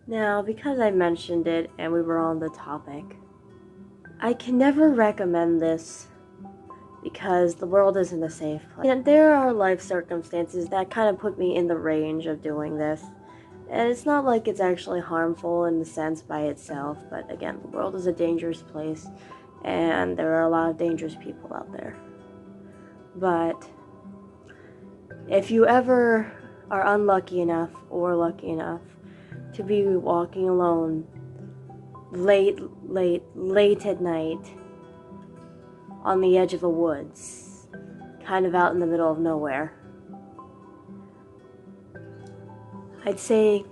Now, because I mentioned it and we were on the topic, I can never recommend this because the world isn't a safe place. And there are life circumstances that kind of put me in the range of doing this. And it's not like it's actually harmful in the sense by itself, but again, the world is a dangerous place and there are a lot of dangerous people out there. But if you ever are unlucky enough or lucky enough to be walking alone late at night on the edge of the woods, kind of out in the middle of nowhere, I'd say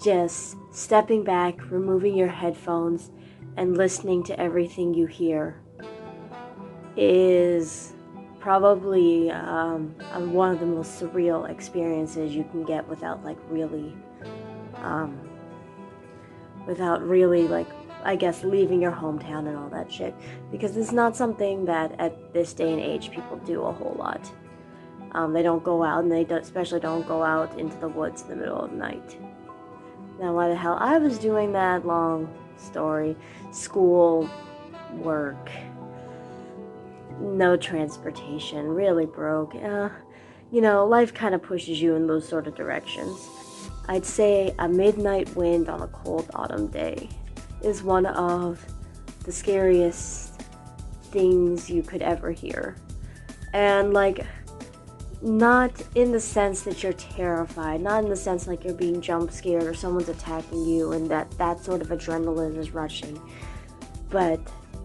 just stepping back, removing your headphones, and listening to everything you hear is probably one of the most surreal experiences you can get without really like, I guess, leaving your hometown and all that shit, because it's not something that at this day and age people do a whole lot. They don't go out, and especially don't go out into the woods in the middle of the night. Now, why the hell I was doing that? Long story. School, work, no transportation, really broke. Life kind of pushes you in those sort of directions. I'd say a midnight wind on a cold autumn day is one of the scariest things you could ever hear. And not in the sense that you're terrified, not in the sense like you're being jump scared or someone's attacking you and that sort of adrenaline is rushing, but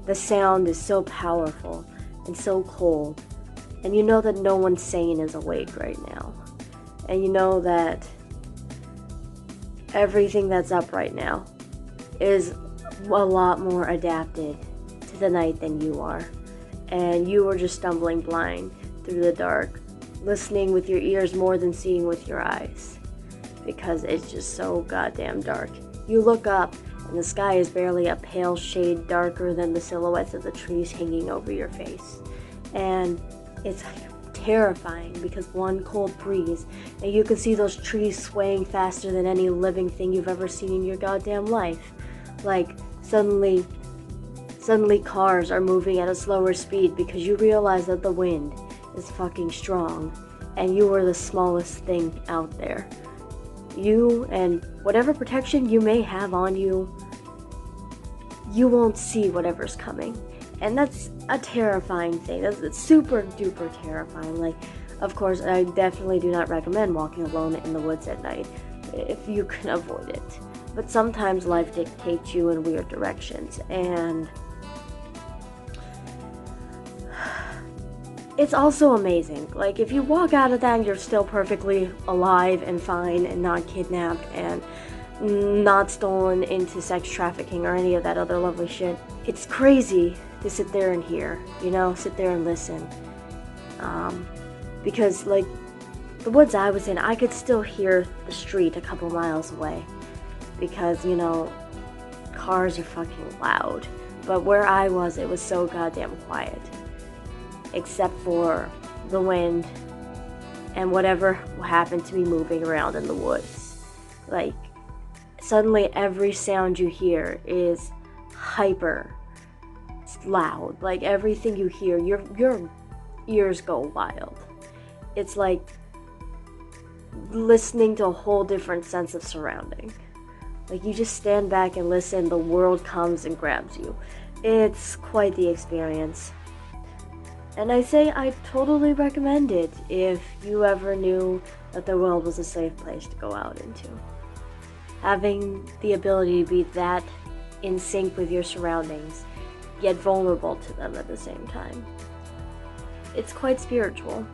the sound is so powerful and so cold, and you know that no one sane is awake right now, and you know that everything that's up right now is a lot more adapted to the night than you are, and you are just stumbling blind through the dark, listening with your ears more than seeing with your eyes, because it's just so goddamn dark. You look up and the sky is barely a pale shade darker than the silhouettes of the trees hanging over your face, and it's terrifying because one cold breeze and you can see those trees swaying faster than any living thing you've ever seen in your goddamn life. Like suddenly cars are moving at a slower speed because you realize that the wind is fucking strong and you are the smallest thing out there. You and whatever protection you may have on you, you won't see whatever's coming, and that's a terrifying thing. It's super duper terrifying. Of course, I definitely do not recommend walking alone in the woods at night if you can avoid it, but sometimes life dictates you in weird directions, and it's also amazing. If you walk out of that and you're still perfectly alive and fine and not kidnapped and not stolen into sex trafficking or any of that other lovely shit, it's crazy to sit there and hear, sit there and listen. Because the woods I was in, I could still hear the street a couple miles away because, cars are fucking loud. But where I was, it was so goddamn quiet. Except for the wind and whatever happened to be moving around in the woods. Suddenly every sound you hear is hyper loud. Everything you hear, your ears go wild. It's like listening to a whole different sense of surrounding. You just stand back and listen, the world comes and grabs you. It's quite the experience. And I say I totally recommend it if you ever knew that the world was a safe place to go out into. Having the ability to be that in sync with your surroundings, yet vulnerable to them at the same time. It's quite spiritual.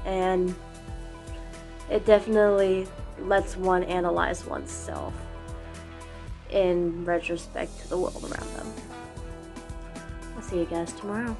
And it definitely lets one analyze oneself in retrospect to the world around them. I'll see you guys tomorrow.